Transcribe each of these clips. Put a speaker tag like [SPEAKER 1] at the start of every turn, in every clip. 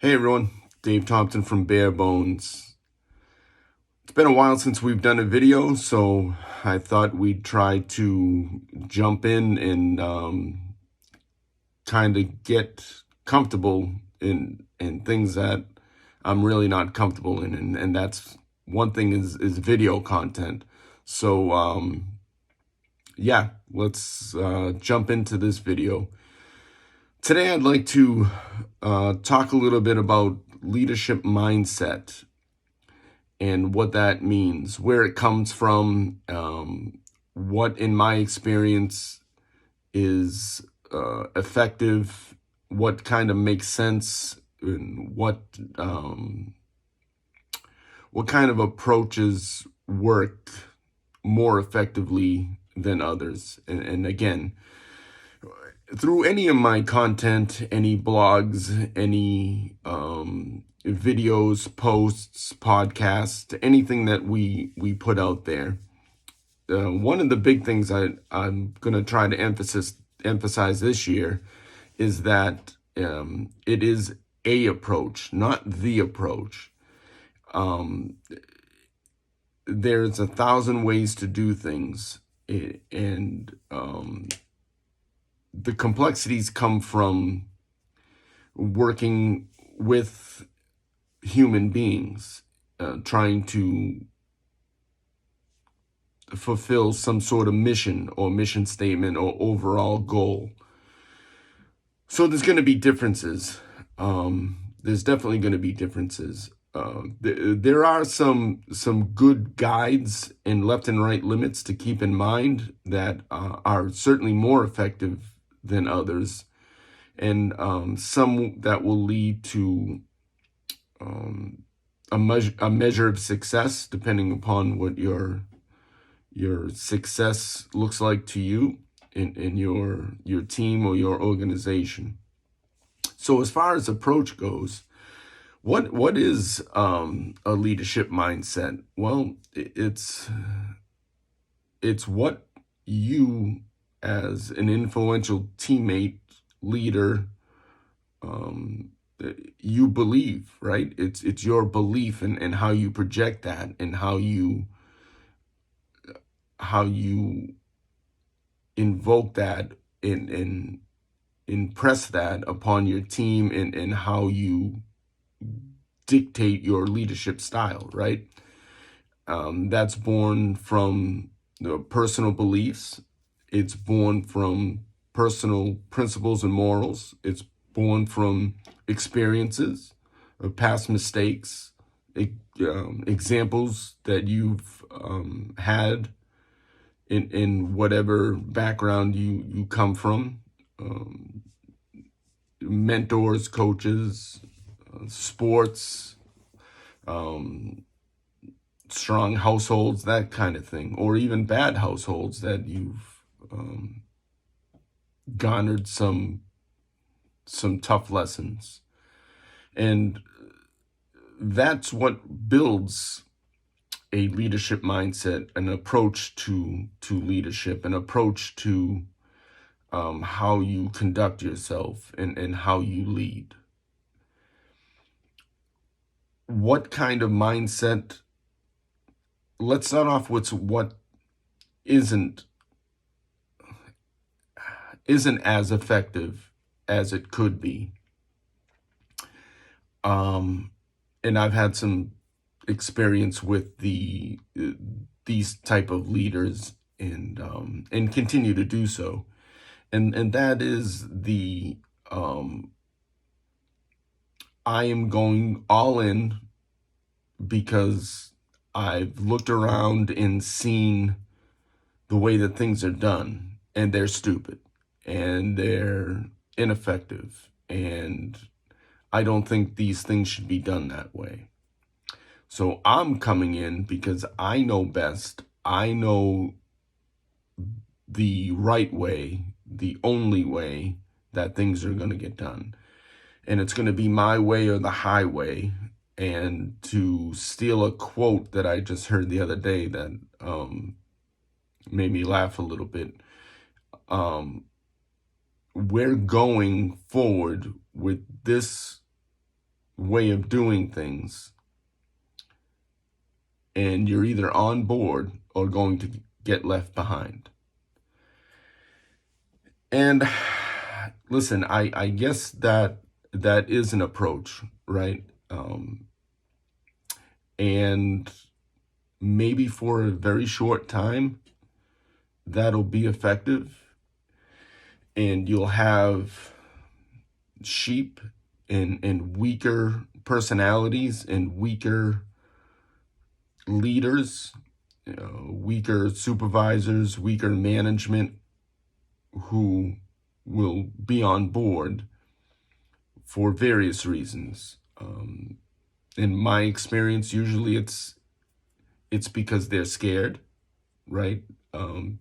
[SPEAKER 1] Hey everyone, Dave Thompson from Bare Bones. It's been a while since we've done a video, so I thought we'd try to jump in and kind of get comfortable in things that I'm really not comfortable in, and that's one thing is video content. So yeah, let's jump into this video. Today I'd like to talk a little bit about leadership mindset and what that means, where it comes from, what in my experience is effective, what kind of makes sense, and what kind of approaches work more effectively than others. And again, through any of my content, any blogs, any videos, posts, podcasts, anything that we put out there, one of the big things I'm going to try to emphasize this year is that it is a approach, not the approach. There's 1,000 ways to do things, and the complexities come from working with human beings, trying to fulfill some sort of mission or mission statement or overall goal. So there's going to be differences. There's definitely going to be differences. There are some good guides and left and right limits to keep in mind that are certainly more effective than others, and some that will lead to a measure of success, depending upon what your success looks like to you in your team or your organization. So as far as approach goes, what is a leadership mindset? Well, it's what you as an influential teammate, leader, you believe, right? It's your belief and how you project that and how you invoke that and impress that upon your team and how you dictate your leadership style, right? That's born from personal beliefs. It's born from personal principles and morals. It's born from experiences, past mistakes, examples that you've had in whatever background you come from, mentors, coaches, sports, strong households, that kind of thing, or even bad households that you've garnered some tough lessons. And that's what builds a leadership mindset, an approach to leadership, an approach to how you conduct yourself and how you lead. What kind of mindset? Let's start off with what isn't as effective as it could be. And I've had some experience with these type of leaders and continue to do so. And that is the I am going all in because I've looked around and seen the way that things are done, and they're stupid and they're ineffective, and I don't think these things should be done that way. So I'm coming in because I know best. I know the right way, the only way that things are going to get done. And it's going to be my way or the highway. And to steal a quote that I just heard the other day that made me laugh a little bit, we're going forward with this way of doing things, and you're either on board or going to get left behind. And listen, I guess that is an approach, right? And maybe for a very short time, that'll be effective. And you'll have sheep and weaker personalities and weaker leaders, weaker supervisors, weaker management who will be on board for various reasons. In my experience, usually it's because they're scared, right?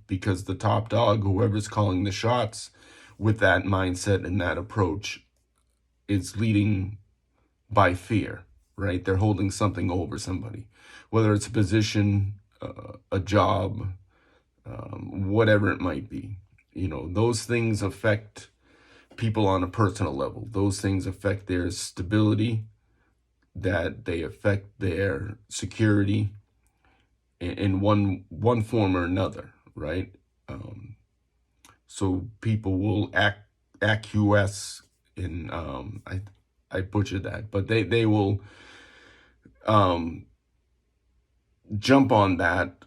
[SPEAKER 1] Because the top dog, whoever's calling the shots with that mindset and that approach, is leading by fear, right? They're holding something over somebody, whether it's a position, a job, whatever it might be. Those things affect people on a personal level. Those things affect their stability, that they affect their security in one form or another, right? So people will acquiesce in, I butchered that, but they will jump on that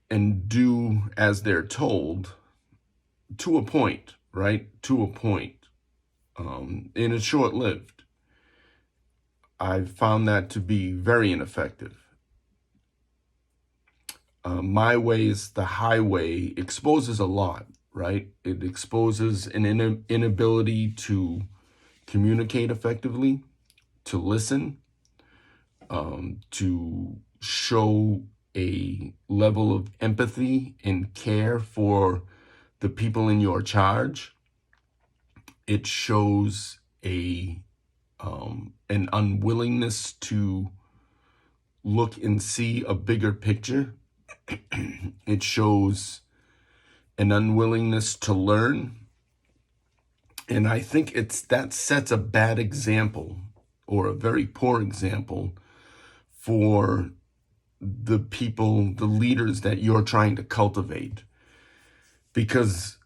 [SPEAKER 1] and do as they're told to a point, right? To a point. And it's short-lived. I've found that to be very ineffective. My way is the highway exposes a lot, right? It exposes an inability to communicate effectively, to listen, to show a level of empathy and care for the people in your charge. It shows an unwillingness to look and see a bigger picture. It shows an unwillingness to learn. And I think that sets a bad example, or a very poor example, for the people, the leaders that you're trying to cultivate. Because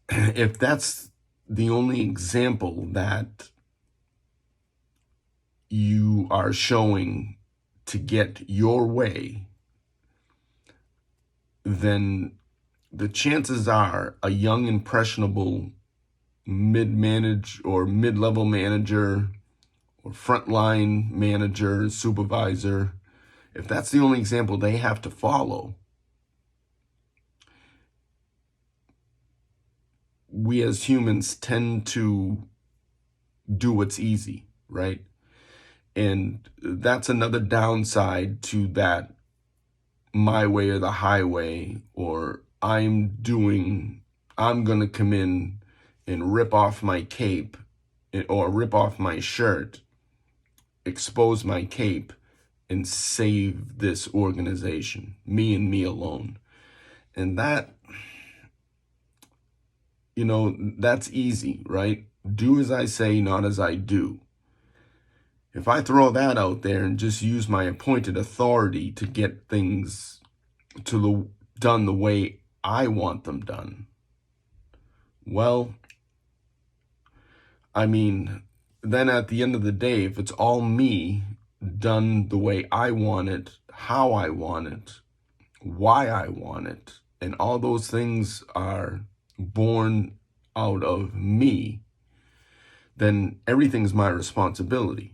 [SPEAKER 1] if that's the only example that you are showing to get your way, then the chances are a young, impressionable mid-level manager or frontline manager, supervisor, if that's the only example they have to follow, we as humans tend to do what's easy, right? And that's another downside to that my way or the highway, or I'm going to come in and rip off my cape or rip off my shirt, expose my cape, and save this organization, me and me alone. And that, that's easy, right? Do as I say, not as I do. If I throw that out there and just use my appointed authority to get things done the way I want them done, well, I mean, then at the end of the day, if it's all me done the way I want it, how I want it, why I want it, and all those things are born out of me, then everything's my responsibility.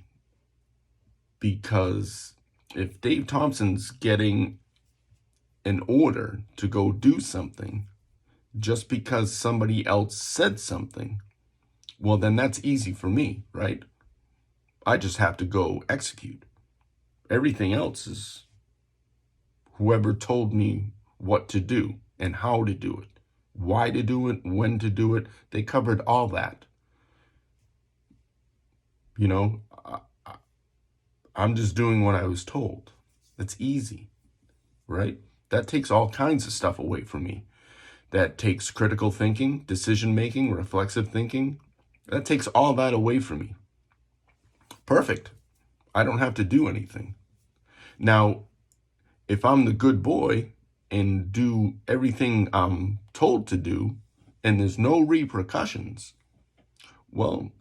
[SPEAKER 1] Because if Dave Thompson's getting an order to go do something just because somebody else said something, well, then that's easy for me, right? I just have to go execute. Everything else is whoever told me what to do and how to do it, why to do it, when to do it. They covered all that. I'm just doing what I was told. That's easy, right? That takes all kinds of stuff away from me. That takes critical thinking, decision-making, reflexive thinking. That takes all that away from me. Perfect. I don't have to do anything. Now, if I'm the good boy and do everything I'm told to do and there's no repercussions, well,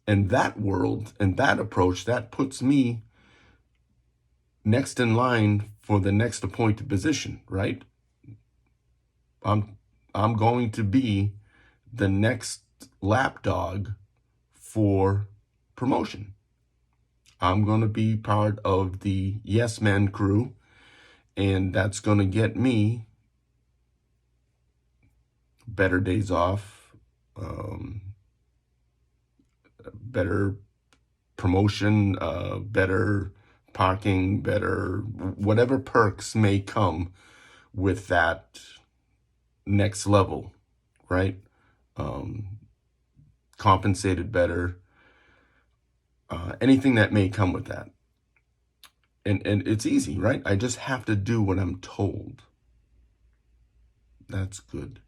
[SPEAKER 1] in that world and that approach, that puts me next in line for the next appointed position, right? I'm I'm going to be the next lapdog for promotion. I'm going to be part of the yes men crew, and that's going to get me better days off, um, better promotion, better parking, better whatever perks may come with that next level, right? Um, Compensated better, anything that may come with that. And it's easy, right? I just have to do what I'm told. That's good.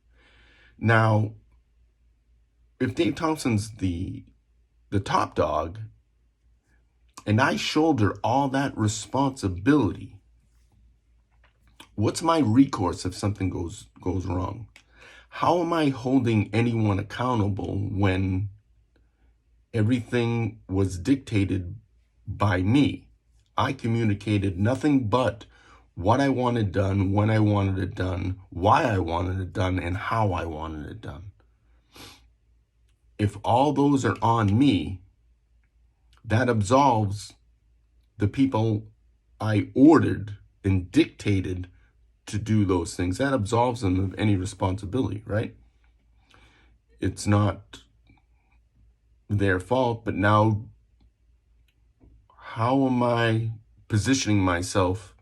[SPEAKER 1] Now, if Dave Thompson's the top dog and I shoulder all that responsibility, what's my recourse if something goes wrong? How am I holding anyone accountable when everything was dictated by me? I communicated nothing but what I wanted done, when I wanted it done, why I wanted it done, and how I wanted it done. If all those are on me, that absolves the people I ordered and dictated to do those things. That absolves them of any responsibility, right? It's not their fault, but now how am I positioning myself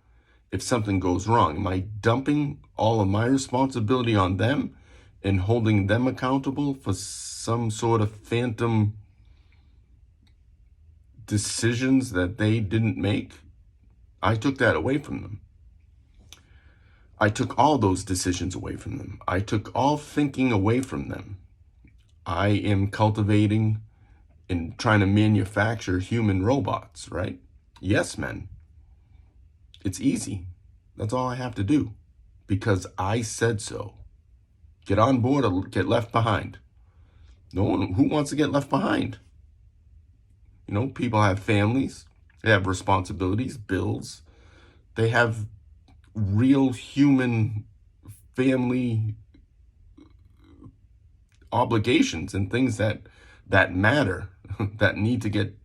[SPEAKER 1] if something goes wrong? Am I dumping all of my responsibility on them and holding them accountable for some sort of phantom decisions that they didn't make? I took that away from them. I took all those decisions away from them. I took all thinking away from them. I am cultivating and trying to manufacture human robots, right? Yes, men. It's easy. That's all I have to do because I said so. Get on board or get left behind. No one who wants to get left behind. You know, people have families, they have responsibilities, bills, they have real human family obligations and things that matter that need to get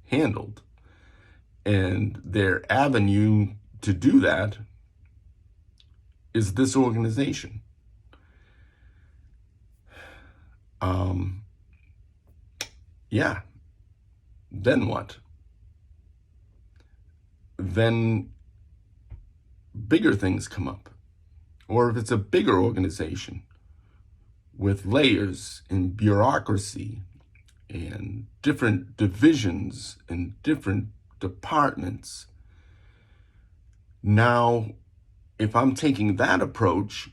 [SPEAKER 1] handled. And their avenue to do that is this organization. Yeah. Then what? Then bigger things come up. Or if it's a bigger organization with layers and bureaucracy and different divisions and different departments, now if I'm taking that approach,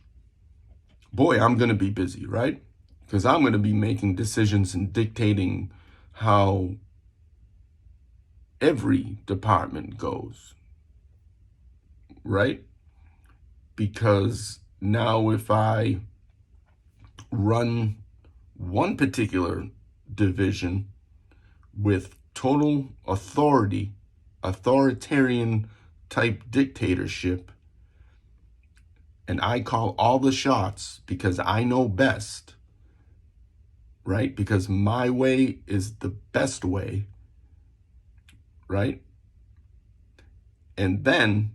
[SPEAKER 1] boy, I'm going to be busy, right? Because I'm going to be making decisions and dictating how every department goes, right? Because now if I run one particular division with total authority, authoritarian type dictatorship, and I call all the shots because I know best, right? Because my way is the best way, right? And then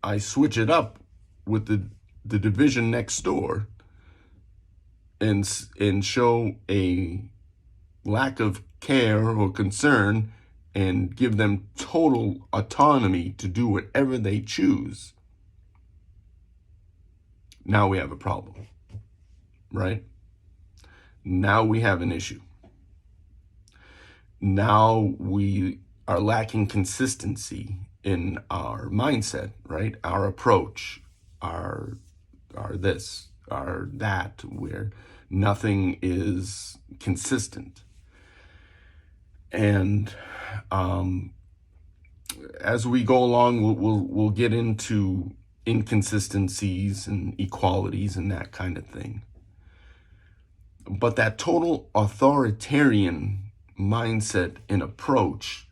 [SPEAKER 1] I switch it up with the division next door and show a lack of care or concern and give them total autonomy to do whatever they choose. Now we have a problem, right? Now we have an issue. Now we are lacking consistency in our mindset, right? Our approach, our this, our that, where nothing is consistent. And as we go along, we'll get into inconsistencies and equalities and that kind of thing. But that total authoritarian mindset and approach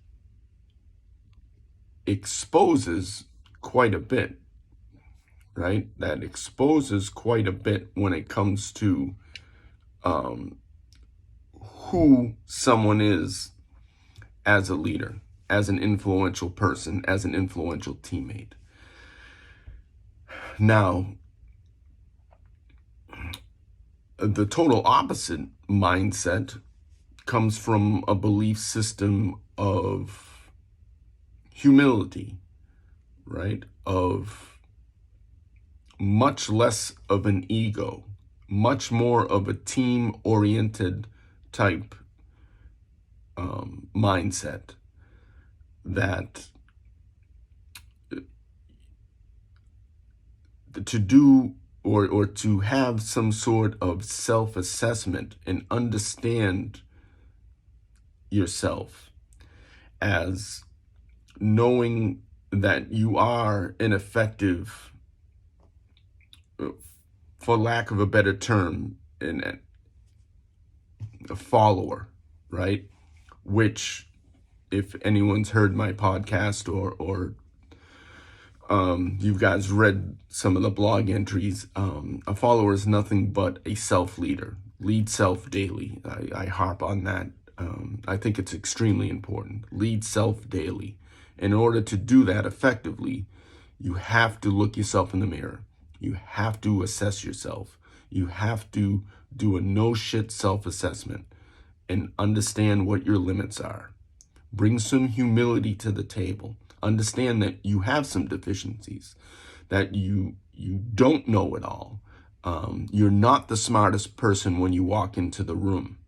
[SPEAKER 1] exposes quite a bit, right? That exposes quite a bit when it comes to who someone is as a leader, as an influential person, as an influential teammate. Now, the total opposite mindset comes from a belief system of humility, right? Of much less of an ego, much more of a team-oriented type mindset that to do or to have some sort of self-assessment and understand yourself as knowing that you are an effective, for lack of a better term, a follower, right? Which, if anyone's heard my podcast or you guys read some of the blog entries, a follower is nothing but a self-leader. Lead self daily. I harp on that. I think it's extremely important. Lead self daily. In order to do that effectively, you have to look yourself in the mirror. You have to assess yourself. You have to do a no-shit self-assessment and understand what your limits are. Bring some humility to the table. Understand that you have some deficiencies, that you don't know it all. You're not the smartest person when you walk into the room,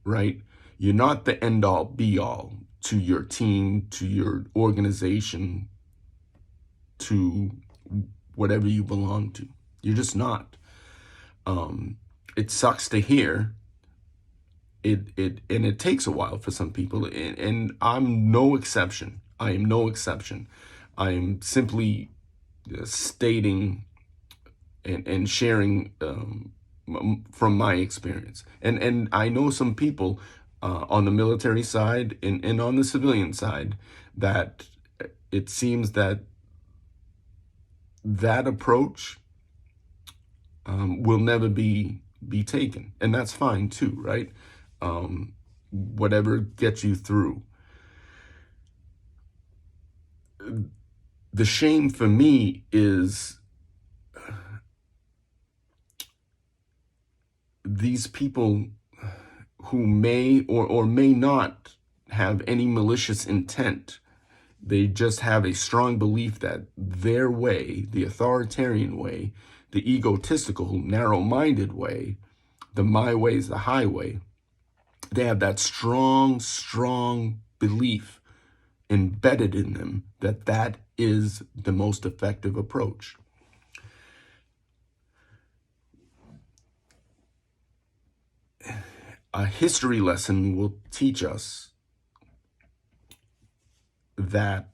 [SPEAKER 1] right? You're not the end-all, be-all to your team, to your organization, to whatever you belong to. You're just not. It sucks to hear. It takes a while for some people, and I'm no exception. I am no exception. I am simply stating and sharing from my experience. And I know some people on the military side and on the civilian side that it seems that approach will never be taken, and that's fine too, right? Whatever gets you through. The shame for me is these people who may or may not have any malicious intent. They just have a strong belief that their way, the authoritarian way, the egotistical, narrow-minded way, the my way is the highway, they have that strong belief embedded in them that that is the most effective approach. A history lesson will teach us that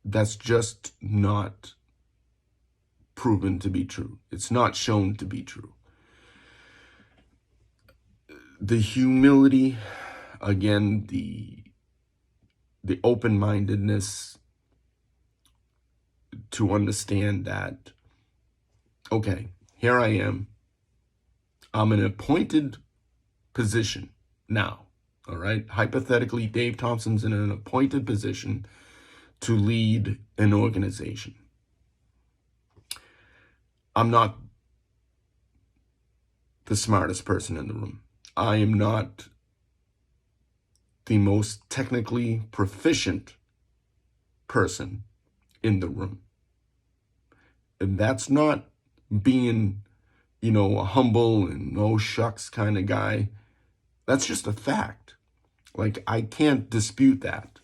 [SPEAKER 1] that's just not proven to be true. It's not shown to be true. The humility, again, the open-mindedness to understand that, okay, here I am. I'm in an appointed position now, all right? Hypothetically, Dave Thompson's in an appointed position to lead an organization. I'm not the smartest person in the room. I am not the most technically proficient person in the room. And that's not being, a humble and oh shucks kind of guy. That's just a fact. Like, I can't dispute that.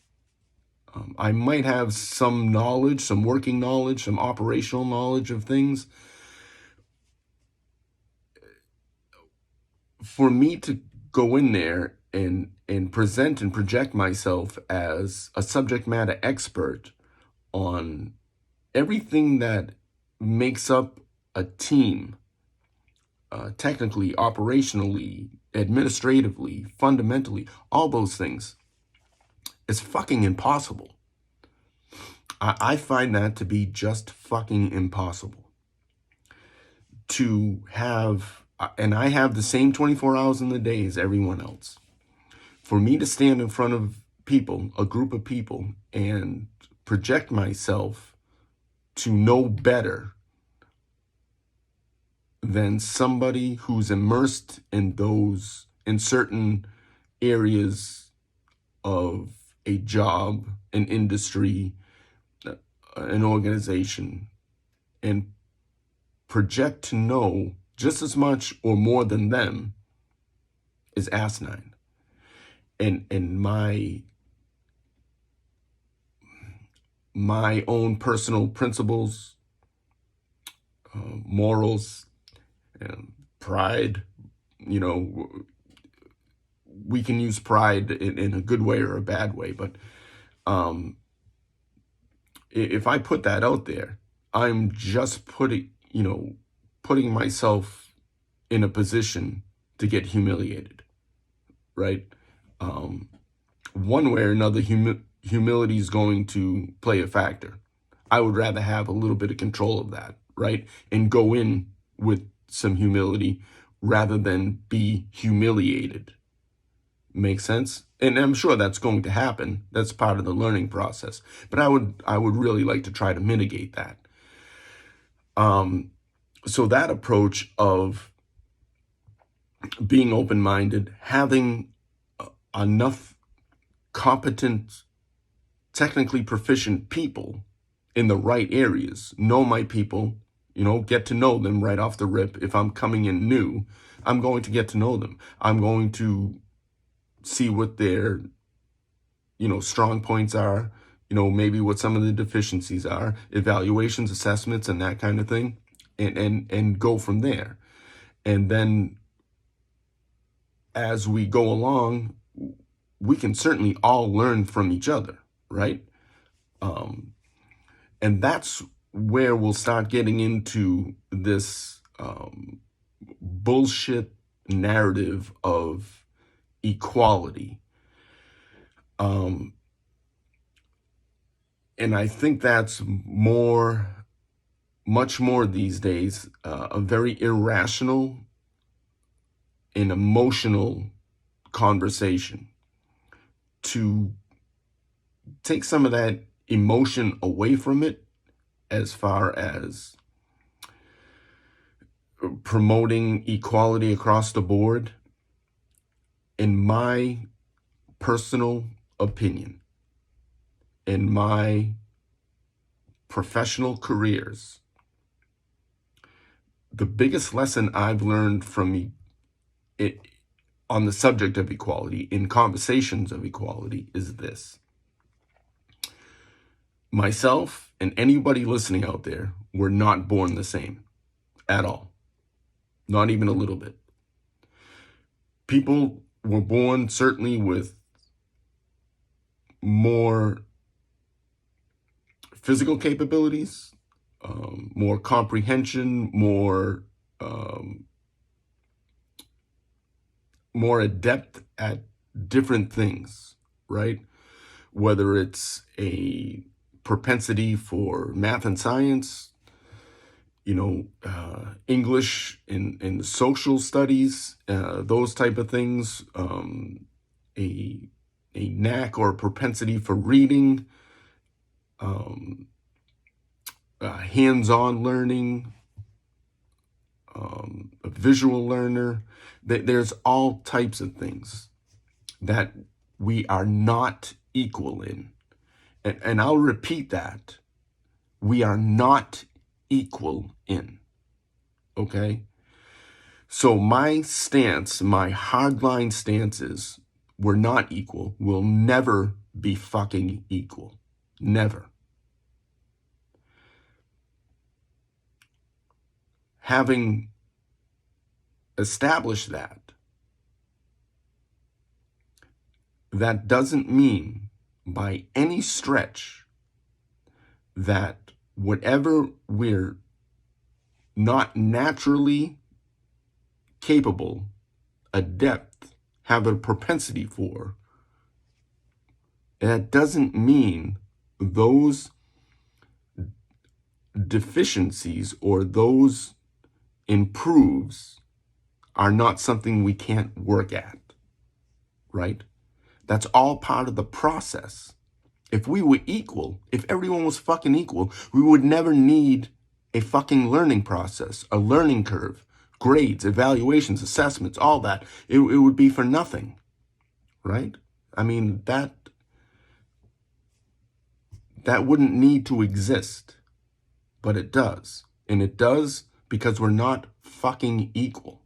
[SPEAKER 1] I might have some knowledge, some working knowledge, some operational knowledge of things. For me to go in there and present and project myself as a subject matter expert on everything that makes up a team, technically, operationally, administratively, fundamentally, all those things, is fucking impossible. I find that to be just fucking impossible. To have, and I have the same 24 hours in the day as everyone else. For me to stand in front of people, a group of people, and project myself to know better than somebody who's immersed in in certain areas of a job, an industry, an organization, and project to know just as much or more than them is asinine. And my own personal principles, morals, and pride, you know, we can use pride in a good way or a bad way, but if I put that out there, I'm just putting myself in a position to get humiliated, right? One way or another, humility is going to play a factor. I would rather have a little bit of control of that, right? And go in with some humility rather than be humiliated. Make sense? And I'm sure that's going to happen. That's part of the learning process. But I would really like to try to mitigate that. So that approach of being open-minded, having enough competent, technically proficient people in the right areas, know my people, get to know them right off the rip. If I'm coming in new, I'm going to get to know them. I'm going to see what their, strong points are, maybe what some of the deficiencies are, evaluations, assessments, and that kind of thing, and go from there. And then as we go along, we can certainly all learn from each other, right? And that's where we'll start getting into this bullshit narrative of equality. And I think that's much more these days, a very irrational and emotional conversation to take some of that emotion away from it as far as promoting equality across the board. In my personal opinion, in my professional careers, the biggest lesson I've learned from it on the subject of equality, in conversations of equality, is this. Myself and anybody listening out there were not born the same at all. Not even a little bit. People were born certainly with more physical capabilities, more comprehension, more adept at different things, right? Whether it's a propensity for math and science, English and social studies, those type of things, a knack or a propensity for reading, hands-on learning, a visual learner. There's all types of things that we are not equal in. And I'll repeat that. We are not equal in. Okay? So my stance, my hardline stance is we're not equal. We'll never be fucking equal. Never. Having established that, that doesn't mean by any stretch that whatever we're not naturally capable, adept, have a propensity for, that doesn't mean those deficiencies or those improves are not something we can't work at, right? That's all part of the process. If we were equal, if everyone was fucking equal, we would never need a fucking learning process, a learning curve, grades, evaluations, assessments, all that. It would be for nothing, right? I mean, that wouldn't need to exist, but it does. And it does because we're not fucking equal.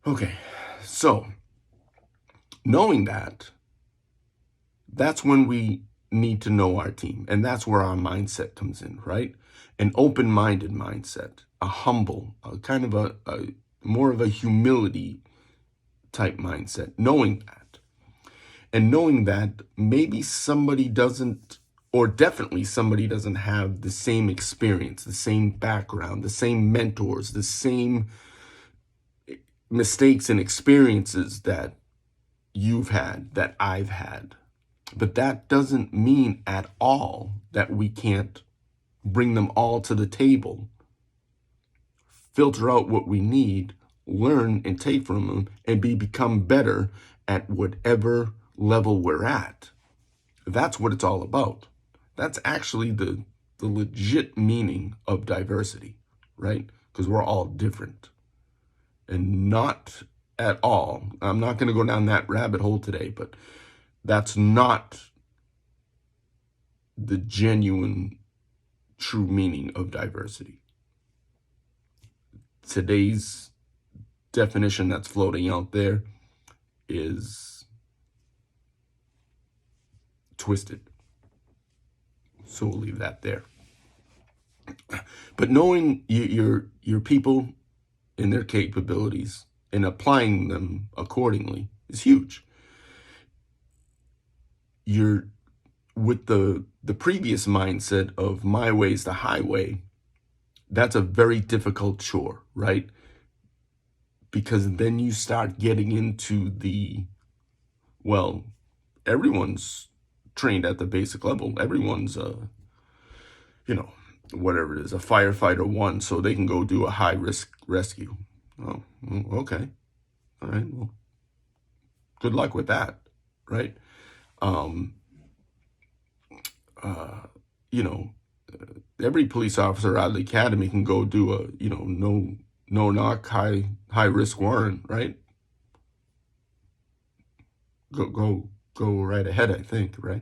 [SPEAKER 1] Okay, so knowing that, that's when we need to know our team. And that's where our mindset comes in, right? An open-minded mindset, a humble, a kind of a more of a humility type mindset, knowing that. And knowing that maybe somebody doesn't, or definitely somebody doesn't have the same experience, the same background, the same mentors, the same mistakes and experiences that you've had, that I've had. But that doesn't mean at all that we can't bring them all to the table, filter out what we need, learn and take from them, and become better at whatever level we're at. That's what it's all about. That's actually the legit meaning of diversity, right? Because we're all different. And not at all, I'm not going to go down that rabbit hole today, but that's not the genuine, true meaning of diversity. Today's definition that's floating out there is twisted. So we'll leave that there. But knowing your people and their capabilities and applying them accordingly is huge. You're with the previous mindset of my way's the highway. That's a very difficult chore, right? Because then you start getting into well, everyone's trained at the basic level. Everyone's whatever it is, a firefighter one, so they can go do a high risk rescue. Oh, okay. All right. Well, good luck with that, right? Every police officer out of the academy can go do a, no knock, high risk warrant, right? Go right ahead, I think, right?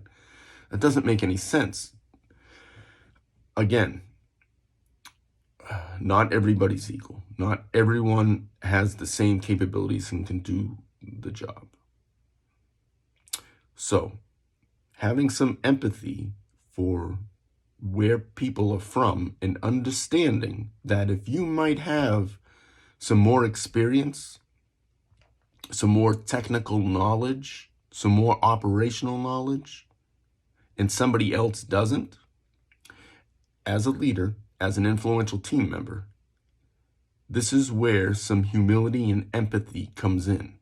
[SPEAKER 1] That doesn't make any sense. Again, not everybody's equal. Not everyone has the same capabilities and can do the job. So, having some empathy for where people are from and understanding that if you might have some more experience, some more technical knowledge, some more operational knowledge, and somebody else doesn't, as a leader, as an influential team member, this is where some humility and empathy comes in.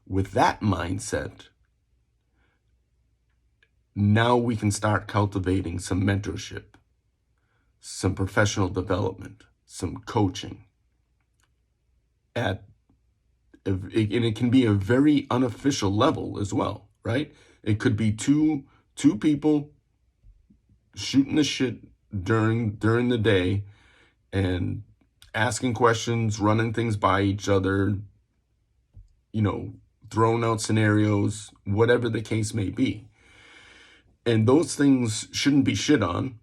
[SPEAKER 1] With that mindset, now we can start cultivating some mentorship, some professional development, some coaching. And it can be a very unofficial level as well, right? It could be two people shooting the shit during the day and asking questions, running things by each other, throwing out scenarios, whatever the case may be. And those things shouldn't be shit on.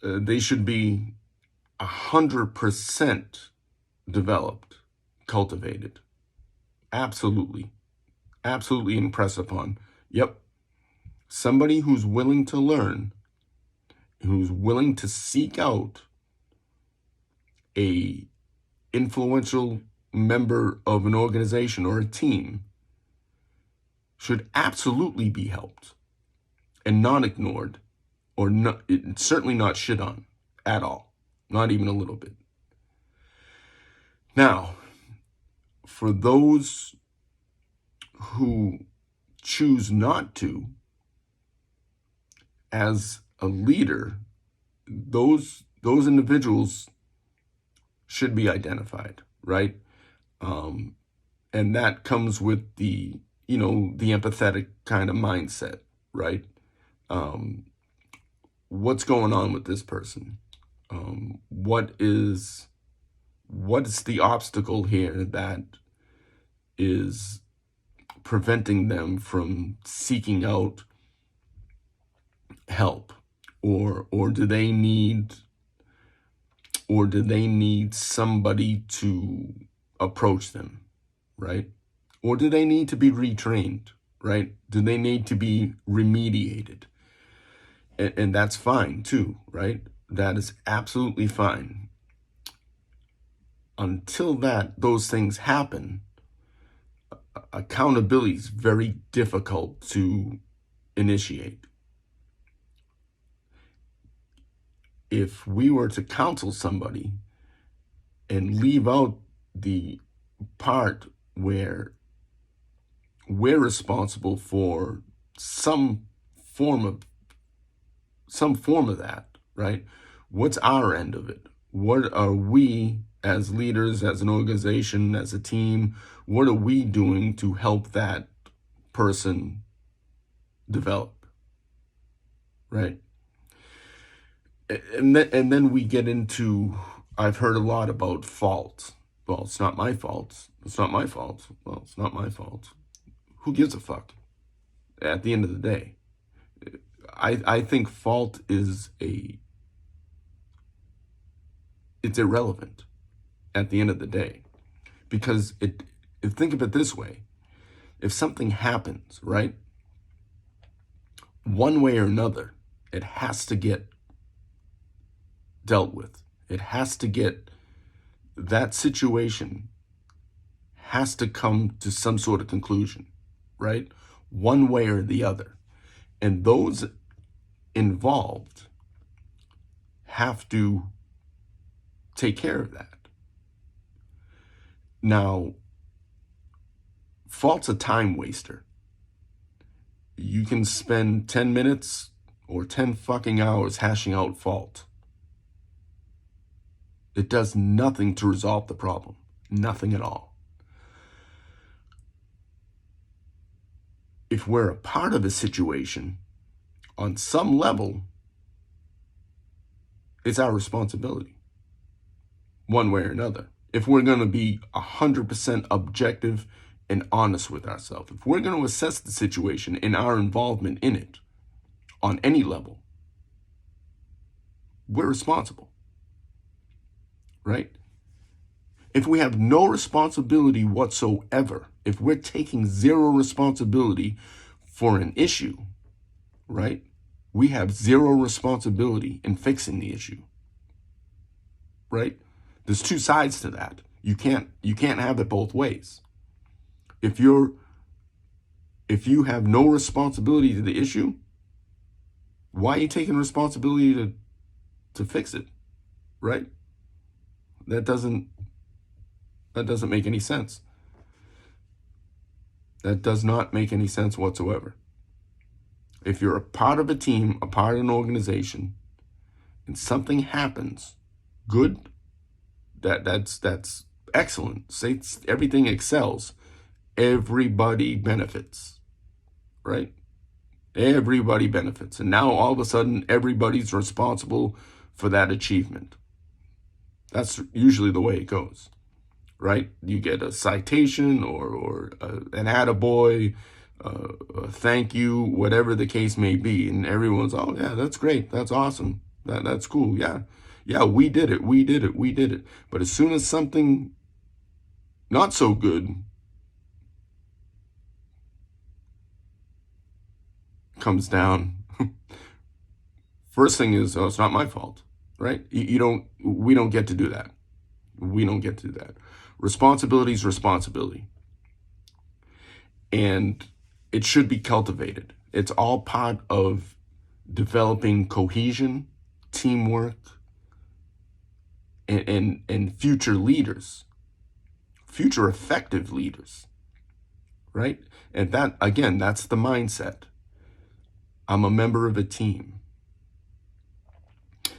[SPEAKER 1] They should be 100% developed, cultivated. Absolutely impress upon. Yep. Somebody who's willing to learn, who's willing to seek out a influential member of an organization or a team should absolutely be helped and not ignored, or not, certainly not shit on at all, not even a little bit. Now, for those who choose not to, as a leader, those individuals should be identified, right? And that comes with the empathetic kind of mindset, right? What's going on with this person? What is the obstacle here that is preventing them from seeking out help, or do they need somebody to approach them, right? Or do they need to be retrained, right? Do they need to be remediated? And that's fine too, right? That is absolutely fine. Until those things happen, accountability is very difficult to initiate. If we were to counsel somebody and leave out the part where we're responsible for some form of that, right? What's our end of it? What are we as leaders, as an organization, as a team, what are we doing to help that person develop, right? And then we get into, I've heard a lot about fault. Well, it's not my fault. It's not my fault. Well, it's not my fault. Who gives a fuck? At the end of the day, I think fault is it's irrelevant at the end of the day, because think of it this way: if something happens, right, one way or another, it has to get dealt with. It has to get, that situation has to come to some sort of conclusion, right? One way or the other. And those involved have to take care of that. Now, fault's a time waster. You can spend 10 minutes or 10 fucking hours hashing out fault. It does nothing to resolve the problem. Nothing at all. If we're a part of a situation, on some level, it's our responsibility, one way or another. If we're going to be 100% objective and honest with ourselves, if we're going to assess the situation and our involvement in it on any level, we're responsible, right? If we have no responsibility whatsoever, if we're taking zero responsibility for an issue, right, we have zero responsibility in fixing the issue, right? There's two sides to that. You can't have it both ways. If you have no responsibility to the issue, why are you taking responsibility to fix it, right? That doesn't make any sense. That does not make any sense whatsoever. If you're a part of a team, a part of an organization, and something happens, good, that's excellent. Say everything excels. Everybody benefits, right? Everybody benefits. And now all of a sudden, everybody's responsible for that achievement. That's usually the way it goes, right? You get a citation or an attaboy, a thank you, whatever the case may be. And everyone's, oh, yeah, that's great. That's awesome. That's cool. Yeah, we did it. But as soon as something not so good comes down, first thing is, oh, it's not my fault, right? We don't get to do that. We don't get to do that. Responsibility is responsibility. And it should be cultivated. It's all part of developing cohesion, teamwork, and future leaders, future effective leaders, right? And that, again, that's the mindset. I'm a member of a team.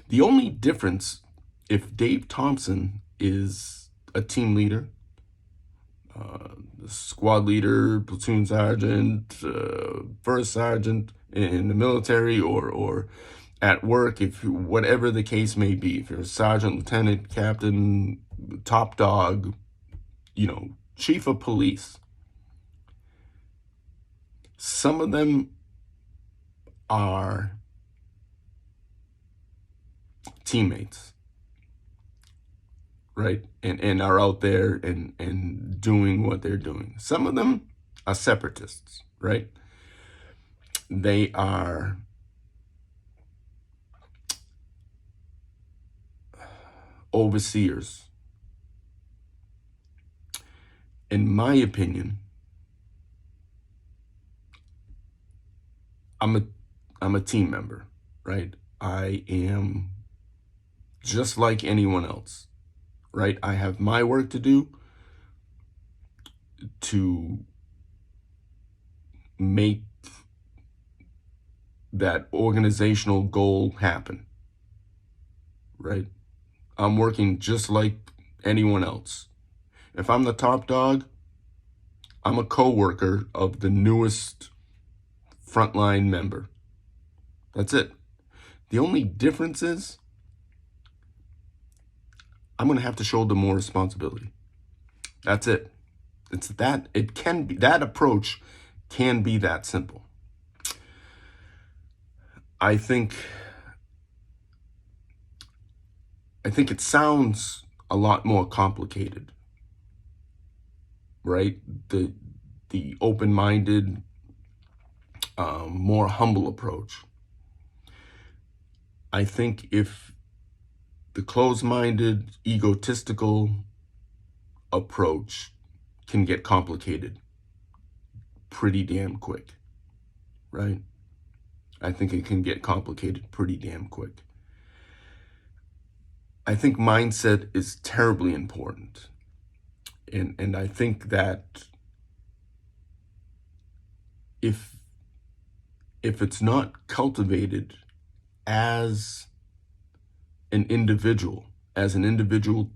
[SPEAKER 1] The only difference, if Dave Thompson is a team leader, squad leader, platoon sergeant, first sergeant in the military, or at work, if whatever the case may be, if you're a sergeant, lieutenant, captain, top dog, chief of police, some of them are teammates, right? And are out there and doing what they're doing. Some of them are separatists, right? They are overseers. In my opinion, I'm a team member, right? I am just like anyone else, right? I have my work to do to make that organizational goal happen, right? I'm working just like anyone else. If I'm the top dog, I'm a co-worker of the newest frontline member. That's it. The only difference is I'm going to have to shoulder more responsibility. That's it. It's that, it can be, that approach can be that simple. I think it sounds a lot more complicated, right? The open-minded, more humble approach. I think if the closed-minded, egotistical approach can get complicated pretty damn quick, right? I think it can get complicated pretty damn quick. I think mindset is terribly important. And I think that if it's not cultivated as an individual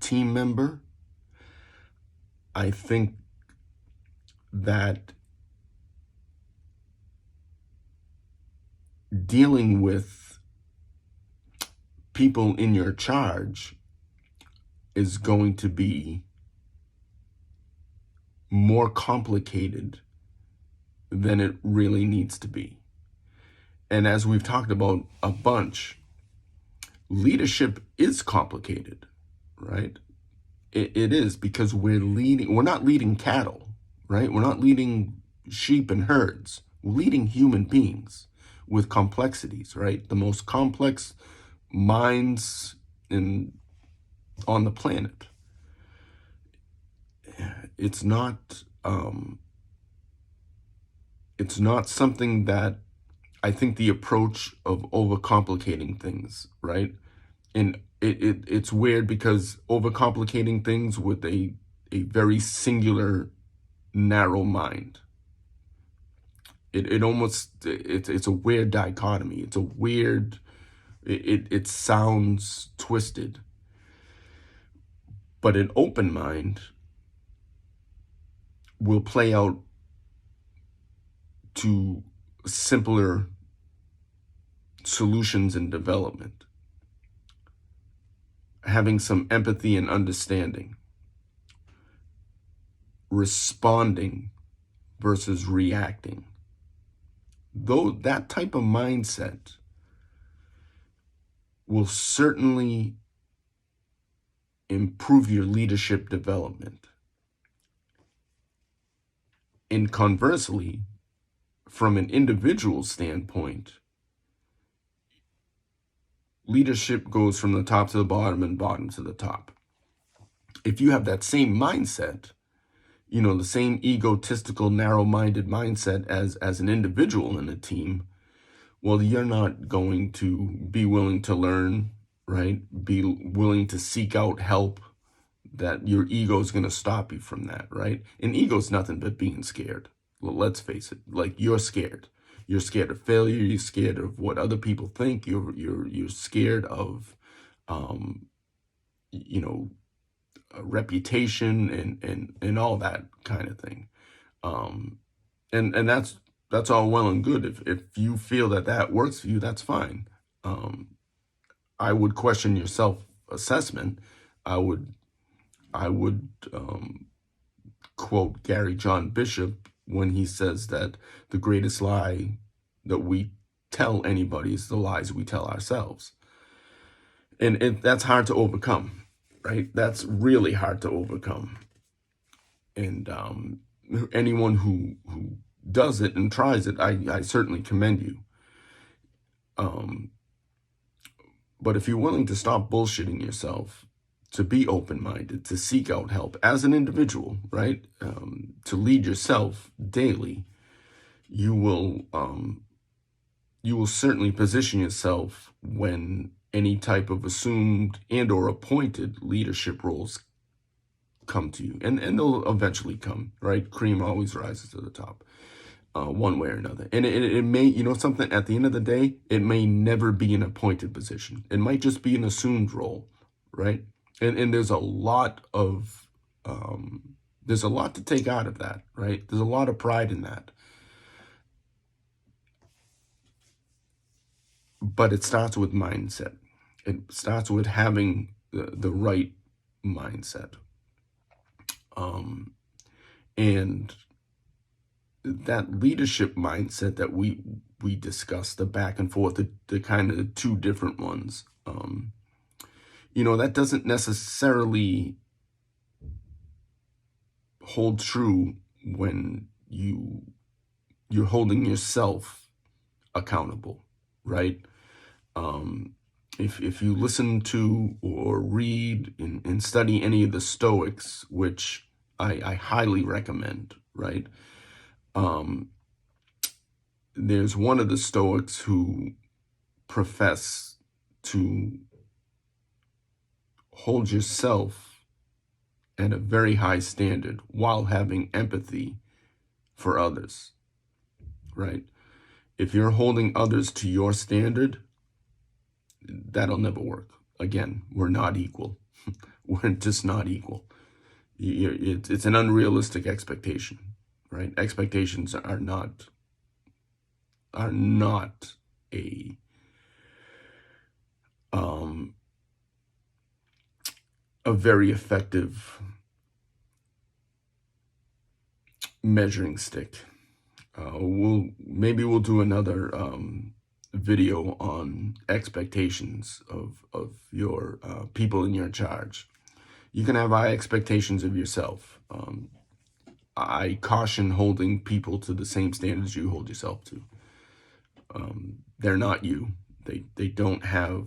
[SPEAKER 1] team member, I think that dealing with people in your charge is going to be more complicated than it really needs to be. And as we've talked about a bunch, leadership is complicated, right? It is, because we're not leading cattle, right? We're not leading sheep and herds. We're leading human beings with complexities, right? The most complex minds on the planet. It's not something that I think the approach of overcomplicating things, right? And it's weird because overcomplicating things with a very singular, narrow mind. It's a weird dichotomy. It's a weird, it sounds twisted. But an open mind will play out to simpler solutions and development. Having some empathy and understanding. Responding versus reacting. Though that type of mindset will certainly improve your leadership development. And conversely, from an individual standpoint, leadership goes from the top to the bottom and bottom to the top. if you have that same mindset, the same egotistical, narrow-minded mindset as an individual in a team, well, you're not going to be willing to learn, right? Be willing to seek out help. That your ego is going to stop you from that, right? And ego's nothing but being scared. Well, let's face it. Like, you're scared. You're scared of failure. You're scared of what other people think. You're scared of, you know, a reputation and all that kind of thing. And that's all well and good. If you feel that works for you, that's fine. I would question your self-assessment. I would quote Gary John Bishop when he says that the greatest lie that we tell anybody is the lies we tell ourselves. And that's hard to overcome, right? That's really hard to overcome. And anyone who does it and tries it, I certainly commend you. But if you're willing to stop bullshitting yourself, to be open-minded, to seek out help as an individual, right? To lead yourself daily, you will certainly position yourself when any type of assumed and or appointed leadership roles come to you. And they'll eventually come, right? Cream always rises to the top, one way or another. And it may, something, at the end of the day, it may never be an appointed position. It might just be an assumed role, right? And there's a lot to take out of that, right? There's a lot of pride in that. But it starts with mindset. It starts with having the right mindset. And that leadership mindset that we discussed, the back and forth, the kind of two different ones, that doesn't necessarily hold true when you're holding yourself accountable, right? If you listen to or read and study any of the Stoics, which I highly recommend, right? There's one of the Stoics who profess to hold yourself at a very high standard while having empathy for others, right? If you're holding others to your standard, that'll never work. Again, we're not equal. We're just not equal. It's an unrealistic expectation, right? Expectations are not a very effective measuring stick. Maybe we'll do another video on expectations of your people in your charge. You can have high expectations of yourself. I caution holding people to the same standards you hold yourself to. They're not you. They don't have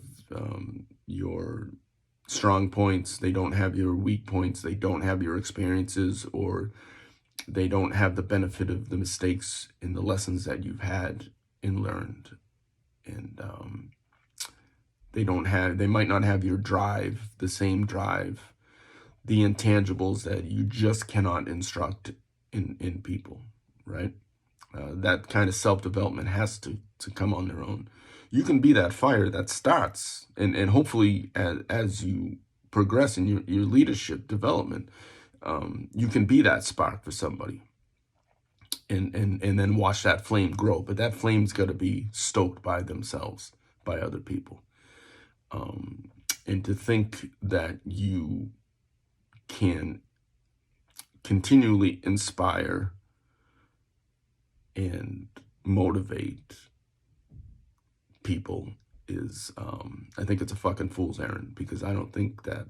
[SPEAKER 1] your strong points. They don't have your weak points. They don't have your experiences, or they don't have the benefit of the mistakes and the lessons that you've had and learned. And they might not have your drive, the same drive, the intangibles that you just cannot instruct in people, right? That kind of self-development has to come on their own. You can be that fire that starts, and hopefully as you progress in your leadership development, you can be that spark for somebody, and then watch that flame grow. But that flame's got to be stoked by themselves, by other people. And to think that you can continually inspire and motivate people is, I think it's a fucking fool's errand, because I think that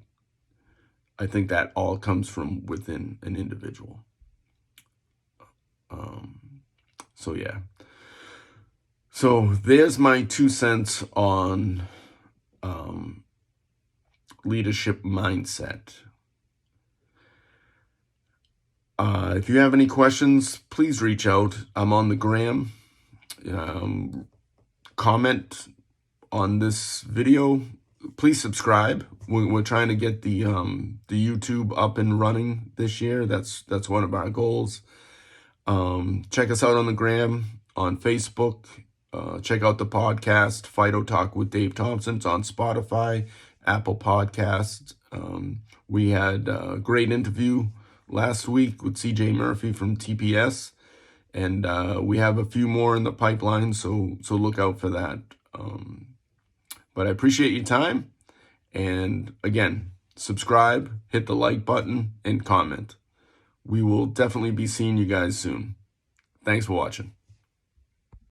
[SPEAKER 1] all comes from within an individual. So yeah. So there's my 2 cents on leadership mindset. If you have any questions, please reach out. I'm on the gram. Comment on this video. Please subscribe. We're trying to get the YouTube up and running this year. That's one of our goals. Check us out on the gram, on Facebook. Check out the podcast, F.I.D.O Talk with Dave Thompson. It's on Spotify, Apple Podcasts. We had a great interview last week with CJ Murphy from TPS, and we have a few more in the pipeline, so look out for that. But I appreciate your time, and again, subscribe, hit the like button, and comment. We will definitely be seeing you guys soon. Thanks for watching.